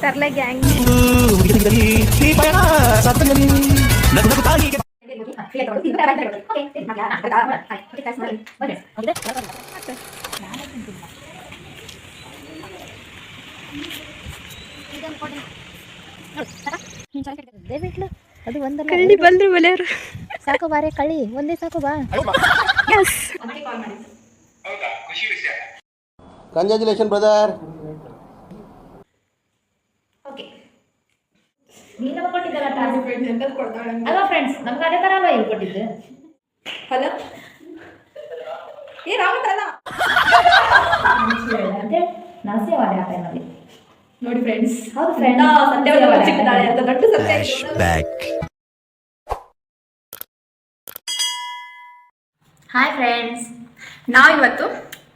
ತರ್ಲೆ gang ಬಿಟ್ಲು ಅದು ಒಂದಲ್ಲ ಕಳ್ಳಿ ಬಂದ್ರು ಮನೆಯವರು ಸಾಕು ಬಾರೆ ಕಳ್ಳಿ ಒಂದೇ ಸಾಕು ಬಾ. Congratulation brother. ಓಕೆ ನೀನು ಕೊಟ್ಟಿದ್ದಲ್ಲ ಅಲ್ವಾ ಫ್ರೆಂಡ್ಸ್, ನಮ್ಗೆ ಅದೇ ಥರ ಅಲ್ವಾ ಇಲ್ಲಿ ಕೊಟ್ಟಿದ್ದು. ಹಲೋ ಏ ರಾಮತಲ್ಲ అంటే ನರಸಿಂಹವಾಡಿ ಆ ಟೈಮಲ್ಲಿ ನೋಡಿ ಫ್ರೆಂಡ್ಸ್. ಹೌದು ಫ್ರೆಂಡ್ಸ್, ಚಿಕ್ಕದಾಳೆ ಅಂತ ದೊಡ್ಡ ಸತ್ಯ. ಹಾಯ್ ಫ್ರೆಂಡ್ಸ್, ನಾವಿವತ್ತು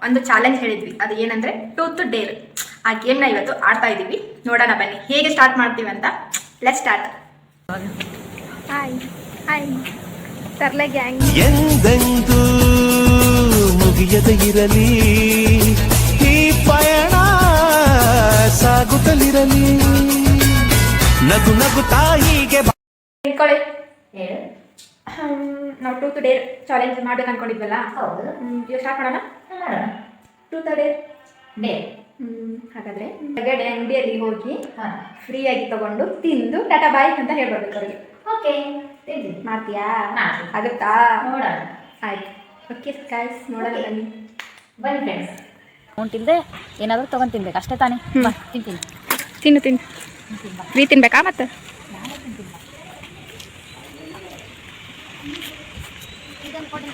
ಒಂದು ಚಾಲೆಂಜ್ ಹೇಳಿದ್ವಿ. ಅದು ಏನಂದ್ರೆ ಟೂತ್ ಡೇರ್. ಆ ಗೇಮ್ನ ಇವತ್ತು ಆಡ್ತಾ ಇದ್ದೀವಿ. ನೋಡೋಣ ಬನ್ನಿ ಹೇಗೆ ಸ್ಟಾರ್ಟ್ ಮಾಡ್ತೀವಿ ಅಂತ. Let's start. ಹಾಯ್ ಹಾಯ್ ತರ್ಲೆ ಗ್ಯಾಂಗ್. ಎಂದೆಂದೂ ಮುಗಿಯದ ಇರಲಿ ಈ ಪಯಣ, ಸಾಗುತ್ತಲಿರಲಿ ನಗು ನಗು ತಾಯಿಗೆ. ಇಟ್ಕೊಳ್ಳಿ. ಹೇಳು. ನಾವು ಟೂತ್ ಡೇರ್ ಚಾಲೆಂಜ್ ಮಾಡ್ಬೇಕು ಅನ್ಕೊಂಡಿದ್ವಲ್ಲ, ಹೌದು, ಇವಾಗ ಸ್ಟಾರ್ಟ್ ಮಾಡೋಣ. ಮಾಡೋಣ. Tooth Deere day. ಹಾಗಾದ್ರೆ ಹೊರಗಡೆ ಅಂಗಡಿಯಲ್ಲಿ ಹೋಗಿ ಹಾಂ, ಫ್ರೀಯಾಗಿ ತಗೊಂಡು ತಿಂದು ಟಾಟಾ ಬಾಯ್ ಅಂತ ಹೇಳ್ಬರ್ಬೇಕು ಅವ್ರಿಗೆ. ಓಕೆ ತಿಂತೀನಿ. ಮಾಡ್ತೀಯಾ? ಮಾಡ್ತೀನಿ. ಆಗುತ್ತಾ? ನೋಡೋಣ. ಆಯ್ತು. ಓಕೆ ಗೈಸ್, ನೋಡೋಣ ಬನ್ನಿ. ಬನ್ನಿ ಫ್ರೆಂಡ್ಸ್. ಅವ್ನು ತಿಂದೆ ಏನಾದರೂ ತೊಗೊಂಡು ತಿನ್ಬೇಕು ಅಷ್ಟೇ ತಾನೇ. ಬಾ ತಿಂತೀನಿ. ತಿನ್ನು ತಿನ್ನು. ನೀ ತಿನ್ಬೇಕಾ ಮತ್ತೆ? ನಾನೇ ತಿಂತೀನಿ. ಇದನ್ನು ಕೊಡಿ.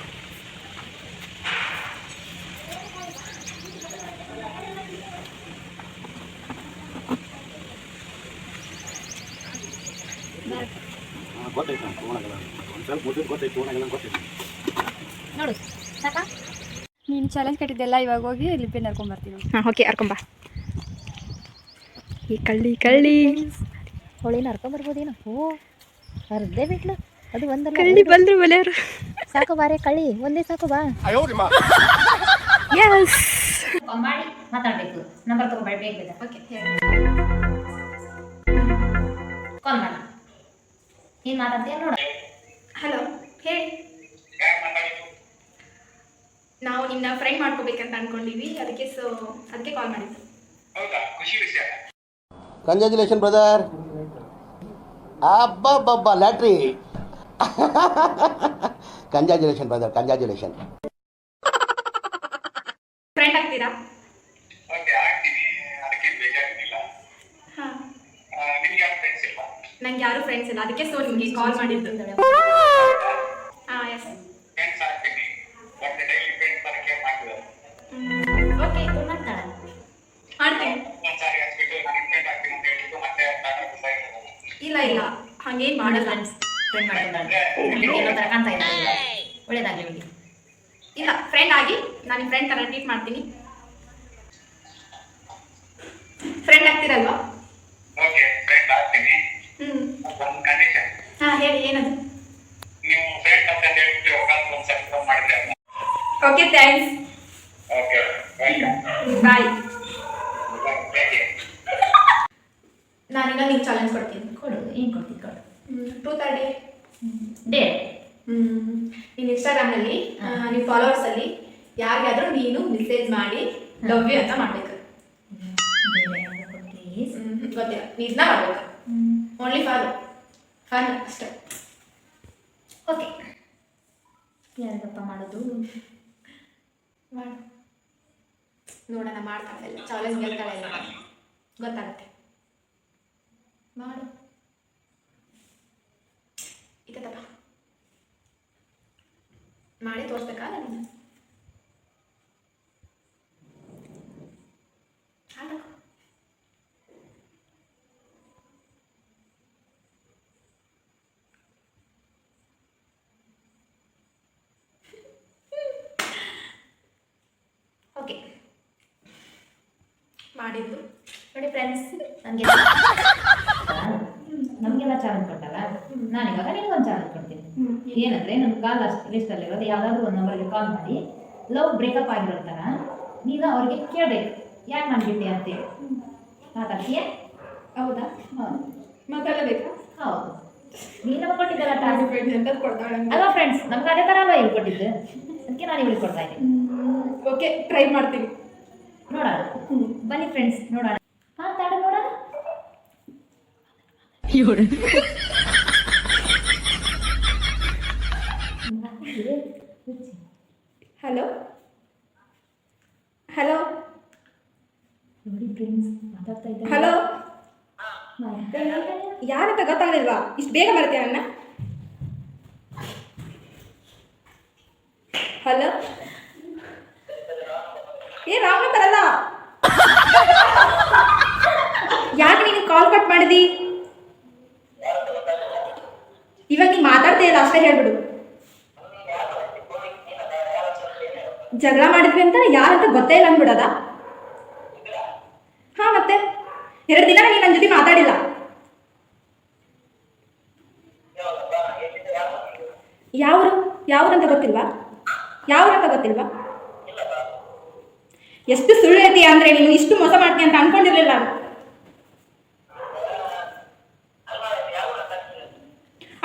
ನೋಡು ಸಾಕಾ? ನೀನು ಚಾಲೆಂಜ್ ಕಟ್ಟಿದ್ದೆಲ್ಲ ಇವಾಗ ಹೋಗಿ ಲಿಪಿನ ಹರ್ಕೊಂಬರ್ತೀನಿ. ಹಾಂ ಓಕೆ, ಹರ್ಕೊಂಬ. ಈ ಕಳ್ಳಿ ಕಳ್ಳಿ ಹೊಳಿನ ಹರ್ಕೊಂಬರ್ಬೋದೇನು? ಓ ಹರ್ದೇ ಬಿಟ್ಲು ಅದು ಒಂದಲ್ಲ ಕಳ್ಳಿ ಬಂದ್ರು ಮನೆಯವರು. ಸಾಕು ಬಾರೆ ಕಳ್ಳಿ ಒಂದೇ ಸಾಕು ಬಾ. ಎಸ್ ಮಾಡಿ ಮಾತಾಡಬೇಕು. ನಂಬರ್ ತಗೋಬೇಡ. ಓಕೆ ಕಾಲ್ ಮಾಡಿ. ಏನು ಮಾತಾಡ್ತೀಯ ನೋಡು. ಹಲೋ ಹೇಳಿ. ನಾವು ನಿನ್ನ ಫ್ರೆಂಡ್ ಮಾಡ್ಕೋಬೇಕಂತ ಅನ್ಕೊಂಡಿವಿ, ಅದಕ್ಕೆ ಕಾಲ್ ಮಾಡಿದ್ದು. Congratulation brother. ಅಬ್ಬಬ್ಬಬ್ಬ lottery. Congratulation brother, congratulation. Friend ಆಗ್ತೀರಾ? ಹಾಂ, ನಂಗೆ ಯಾರು ಫ್ರೆಂಡ್ಸ್ ಇಲ್ಲ, ಅದಕ್ಕೆ ನಿಮಗೆ ಕಾಲ್ ಮಾಡಿದ್ದು. ಹಾಂ ಎಸ್ ಓಕೆ ಮಾಡ್ತೀನಿ. ಇಲ್ಲ ಇಲ್ಲ ಹಂಗೇನು ಮಾಡಲ್ಲ. ಫ್ರೆಂಡ್ ಮಾಡ್ಕೊಂಡ್ರೆ ಏನೋ ಥರ ಕಾಣ್ತಾ ಇದ್ದಾರೆ. ಒಳ್ಳೇದಾಗಲಿ ಬಿಡಿ. ಇಲ್ಲ, ಫ್ರೆಂಡ್ ಆಗಿ ನಾನು ಫ್ರೆಂಡ್ ಥರ ಟ್ರೀಟ್ ಮಾಡ್ತೀನಿ. ಫ್ರೆಂಡ್ ಆಗ್ತೀರಲ್ವಾ? ಹಾಂ ಹೇಳಿ, ಏನದು? ಓಕೆ ಥ್ಯಾಂಕ್ಸ್, ಬಾಯ್. ನಾನೀಗ ನಿಂಗೆ ಚಾಲೆಂಜ್ ಕೊಡ್ತೀನಿ. ಕೊಡು. ಏನು ಕೊಡ್ತೀನಿ ಕೊಡು. Tooth day day. ನಿನ್ನ ಇನ್ಸ್ಟಾಗ್ರಾಮ್ನಲ್ಲಿ ನಿಮ್ಮ ಫಾಲೋವರ್ಸಲ್ಲಿ ಯಾರಿಗಾದ್ರೂ ನೀನು ಮೆಸೇಜ್ ಮಾಡಿ ಲವ್ ಯು ಅಂತ ಮಾಡಬೇಕು. ಗೊತ್ತಿಲ್ಲ, ಇದನ್ನ ಮಾಡಬೇಕು. ಓನ್ಲಿ ಫನ್ ಅಷ್ಟೇ. ಓಕೆ ಯಾರಿಗಪ್ಪ ಮಾಡೋದು? ಮಾಡು ನೋಡೋಣ. ಮಾಡ್ತಾಳೆ ಇಲ್ಲ, ಚಾಲೆಂಜ್ ಗೆಲ್ತಾಳೆ ಇಲ್ಲ ಗೊತ್ತಾಗುತ್ತೆ. ಮಾಡು. ಇದಪ್ಪ ಮಾಡಿ ತೋರಿಸ್ಬೇಕಾ ನನಗೆ? ಓಕೆ ಮಾಡಿದ್ದು ನೋಡಿ ಫ್ರೆಂಡ್ಸ್, ನಮಗೆಲ್ಲ ಚಾಲೆಂಜ್ ಕೊಟ್ಟಲ್ಲ. ನಾನಿವಾಗ ನಿನಗೊಂದು ಚಾಲೆಂಜ್ ಕೊಡ್ತೀನಿ. ಏನಂದರೆ ನನ್ನ ಕಾಲ್ ಲಿಸ್ಟಲ್ಲಿರೋದು ಯಾವುದಾದ್ರೂ ಒಂದು ನಂಬರ್ಗೆ ಕಾಲ್ ಮಾಡಿ ಲವ್ ಬ್ರೇಕಪ್ ಆಗಿರೋ ಥರ ನೀನು ಅವ್ರಿಗೆ ಕೇಳಬೇಕು, ಯಾಕೆ ಮಾಡಿಬಿಟ್ಟೆ ಅಂತೇಳಿ. ಮಾತಾಡ್ತೀಯ? ಹೌದಾ? ಹೌದು ಮಾತಾಡಬೇಕಾ? ಹೌದು ನೀನು ನಮ್ಗೆ ಕೊಟ್ಟಿದ್ದಲ್ಲ ಟಾಸ್ಕ್ ಎಂತದ್ದು ಕೊಡ್ತಾಳೆ? ಅಲ್ವಾ ಫ್ರೆಂಡ್ಸ್, ನಮ್ಗೆ ಅದೇ ಥರ ಅಲ್ವಾ ಹೇಳ್ಕೊಟ್ಟಿದ್ದು, ಅದಕ್ಕೆ ನಾನು ಇವಳಿಗೆ ಕೊಡ್ತಾ ಇದ್ದೀನಿ. ಓಕೆ, ಟ್ರೈ ಮಾಡ್ತೀನಿ. ನೋಡೋಣ, ಬನ್ನಿ ಫ್ರೆಂಡ್ಸ್ ನೋಡೋಣ. ಹಾಂ ತಾಡ ನೋಡೋಣ. ಹಲೋ ಹಲೋ ನೋಡಿ ಫ್ರೆಂಡ್ಸ್ ಮಾತಾಡ್ತಾ ಇದ್ದಾರೆ. ಹಲೋ, ಯಾರಂತ ಗೊತ್ತಾಗಲಿಲ್ವಾ? ಇಷ್ಟು ಬೇಗ ಬರ್ತೀಯ ನನ್ನ? ಹಲೋ, ಏ ರಾಂಗ್ ನಂಬರ್ ಅಲ್ಲ. ಯಾಕೆ ನೀನು ಕಾಲ್ ಕಟ್ ಮಾಡಿದಿ? ಇವಾಗ ನೀನು ಮಾತಾಡ್ತಾ ಇಲ್ಲ ಅಷ್ಟೇ ಹೇಳ್ಬಿಡು. ಜಗಳ ಮಾಡಿದ್ವಿ ಅಂತ ಯಾರಂತ ಗೊತ್ತೇ ಇಲ್ಲ ಅಂದ್ಬಿಡೋದ? ಹಾ ಮತ್ತೆ 2 ದಿನ ನೀನು ನನ್ನ ಜೊತೆ ಮಾತಾಡಿಲ್ಲ. ಯಾವ್ರಂತ ಗೊತ್ತಿಲ್ವಾ? ಯಾವ್ರಂತ ಗೊತ್ತಿಲ್ವಾ? ಎಷ್ಟು ಸುಳ್ಳು ಹೇಳ್ತೀಯ ಅಂದ್ರೆ ನೀನು ಇಷ್ಟು ಮೋಸ ಮಾಡ್ತೀಯ ಅಂತ ಅನ್ಕೊಂಡಿರ್ಲಿಲ್ಲ ನಾನು.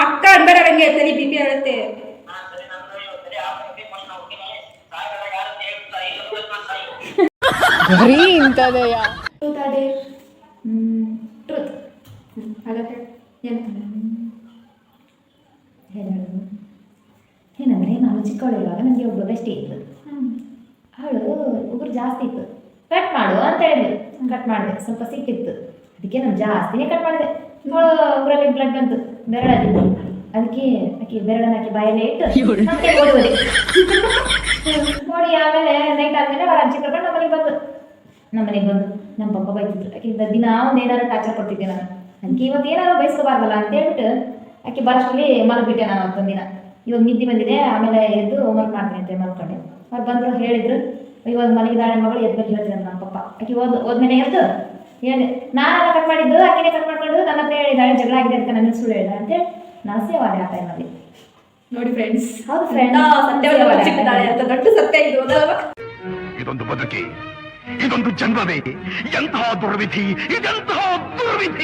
ಅಕ್ಕ ಅನ್ಬೇಡ, ನಂಗೆ ತಲೆ BP ಹೇಳುತ್ತೆ. ಟ್ರೂತ್ ಹಾಗಾದ್ರೆ ಏನು? ಏನಂದರೆ ನಾನು ಚಿಕ್ಕವಳಿರುವಾಗ ನನಗೆ ಒಬ್ಬ ಬೆಸ್ಟಿ ಇತ್ತು. ಅವಳು ಉಗುರು ಜಾಸ್ತಿ ಇತ್ತು, ಕಟ್ ಮಾಡು ಅಂತ ಹೇಳಿದ್ರು. ಕಟ್ ಮಾಡಿದೆ, ಸ್ವಲ್ಪ ಸಿಕ್ಕಿತ್ತು, ಅದಕ್ಕೆ ನಾನು ಜಾಸ್ತಿನೇ ಕಟ್ ಮಾಡಿದೆ. ಅವಳು ಉಗುರಲ್ಲಿ ಬ್ಲಡ್ ಬಂತು ಬೆರಳಲ್ಲಿ, ಅದಕ್ಕೆ ಆಕೆ ಬೆರಳನ್ನು ಹಾಕಿ ಬಾಯಲ್ಲೇ ಇಟ್ಟು ನಮಗೆ ಓಡಿ ನೋಡಿ. ಆಮೇಲೆ ನೈಟ್ ಆದಮೇಲೆ ಅವರ ಅಜ್ಜಿ ಕರ್ಕೊಂಡು ನಮ್ಮನೆಗೆ ಬಂದು ನಮ್ಮ ಪಪ್ಪ ಬೈತಿದ್ರು. ಆಕೆಯಿಂದ ದಿನ ಒಂದು ಏನಾದ್ರು ಟಾರ್ಚರ್ ಕೊಡ್ತಿದ್ದೆ ನಾನು. ಅದಕ್ಕೆ ಇವತ್ತು ಏನಾದ್ರು ಬಯಸ್ಕೋಬಾರ್ದಲ್ಲ ಅಂತ ಹೇಳ್ಬಿಟ್ಟು ಆಕೆ ಬರೋಷ್ಟರಲ್ಲಿ ಮಲಗಿಬಿಟ್ಟೆ ನಾನು ಅವತ್ತೊಂದಿನ. ಇವಾಗ ನಿದ್ದೆ ಬಂದಿದೆ, ಆಮೇಲೆ ಎದ್ದು ಹೋಮ್ವರ್ಕ್ ಮಾಡ್ತೀನಿ ಅಂತ ಮಲ್ಕೊಂಡೆ. ಅವ್ರು ಬಂದರು, ಹೇಳಿದ್ರು ಇವಾಗ ಮಲಗಿದಾಳೆ ಮಗಳು ಎದ್ದು ಮೇಲೆ ಹೇಳ್ತೀನಿ ನಮ್ಮ ಪಪ್ಪ. ಆಕೆ ಹೋದ್ಮೇಲೆ ಎದ್ದು ಹೇಳಿದೆ, ನಾನೆಲ್ಲ ಕಟ್ ಮಾಡಿದ್ದು, ಆಕೆನೇ ಕಟ್ ಮಾಡ್ಕೊಂಡು ನನ್ನ ಹತ್ರ ಹೇಳಿದಾಳೆ ಜಗಳ ಆಗಿದೆ ಅಂತ ನನ್ನ ಸುಳ್ಳು ಹೇಳಿದ ಅಂತೇಳಿ ನಾನು ಸೇವಾದೆ ಆ ಟೈಮಲ್ಲಿ. ನೋಡಿ ಫ್ರೆಂಡ್ಸ್, ಹೌದು ಫ್ರೆಂಡ್, ಸತ್ಯವಾದ ಅಂತ ದೊಡ್ಡ ಸತ್ಯ ಇದು ಅಲ್ವಾ? ಇದೊಂದು ಬದುಕಿ, ಇದೊಂದು ಜನ್ಮವೇ, ಎಂತಹ ದುರ್ವಿಧಿ, ಇದೆಂತಹ ದುರ್ವಿಧಿ.